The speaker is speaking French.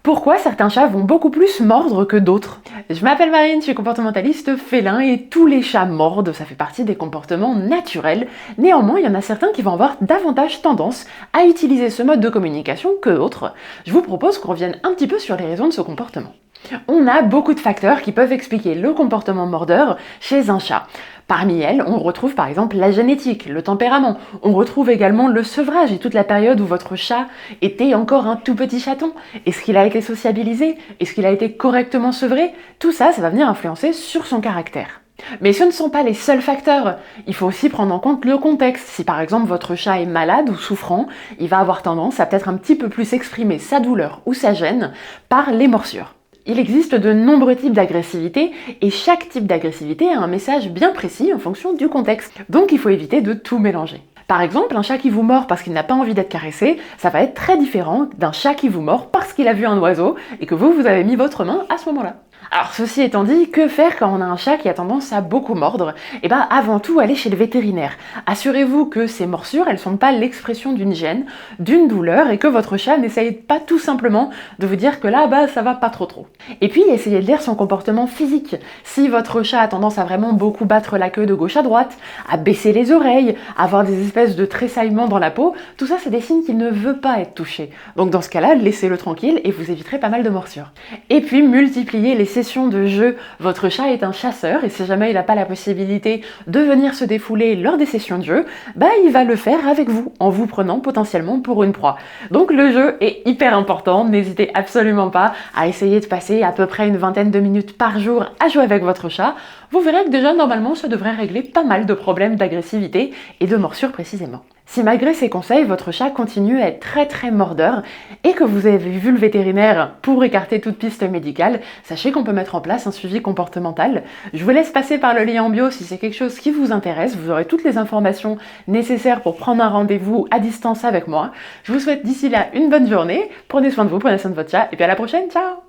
Pourquoi certains chats vont beaucoup plus mordre que d'autres? Je m'appelle Marine, je suis comportementaliste félin et tous les chats mordent, ça fait partie des comportements naturels. Néanmoins, il y en a certains qui vont avoir davantage tendance à utiliser ce mode de communication que d'autres. Je vous propose qu'on revienne un petit peu sur les raisons de ce comportement. On a beaucoup de facteurs qui peuvent expliquer le comportement mordeur chez un chat. Parmi elles, on retrouve par exemple la génétique, le tempérament. On retrouve également le sevrage et toute la période où votre chat était encore un tout petit chaton. Est-ce qu'il a été sociabilisé? Est-ce qu'il a été correctement sevré? Tout ça, ça va venir influencer sur son caractère. Mais ce ne sont pas les seuls facteurs. Il faut aussi prendre en compte le contexte. Si par exemple votre chat est malade ou souffrant, il va avoir tendance à peut-être un petit peu plus exprimer sa douleur ou sa gêne par les morsures. Il existe de nombreux types d'agressivité et chaque type d'agressivité a un message bien précis en fonction du contexte. Donc il faut éviter de tout mélanger. Par exemple, un chat qui vous mord parce qu'il n'a pas envie d'être caressé, ça va être très différent d'un chat qui vous mord parce qu'il a vu un oiseau et que vous avez mis votre main à ce moment-là. Alors ceci étant dit, que faire quand on a un chat qui a tendance à beaucoup mordre? Eh bien avant tout, allez chez le vétérinaire. Assurez-vous que ces morsures, elles ne sont pas l'expression d'une gêne, d'une douleur et que votre chat n'essaye pas tout simplement de vous dire que là, ça va pas trop. Et puis essayez de lire son comportement physique. Si votre chat a tendance à vraiment beaucoup battre la queue de gauche à droite, à baisser les oreilles, à avoir des espèces de tressaillements dans la peau, tout ça c'est des signes qu'il ne veut pas être touché. Donc dans ce cas-là, laissez-le tranquille et vous éviterez pas mal de morsures. Et puis multipliez les sessions de jeu. Votre chat est un chasseur et si jamais il n'a pas la possibilité de venir se défouler lors des sessions de jeu, il va le faire avec vous, en vous prenant potentiellement pour une proie. Donc le jeu est hyper important, n'hésitez absolument pas à essayer de passer à peu près une vingtaine de minutes par jour à jouer avec votre chat. Vous verrez que déjà normalement ça devrait régler pas mal de problèmes d'agressivité et de morsure précisément. Si malgré ces conseils, votre chat continue à être très mordeur et que vous avez vu le vétérinaire pour écarter toute piste médicale, sachez qu'on peut mettre en place un suivi comportemental. Je vous laisse passer par le lien en bio si c'est quelque chose qui vous intéresse, vous aurez toutes les informations nécessaires pour prendre un rendez-vous à distance avec moi. Je vous souhaite d'ici là une bonne journée, prenez soin de vous, prenez soin de votre chat et puis à la prochaine, ciao!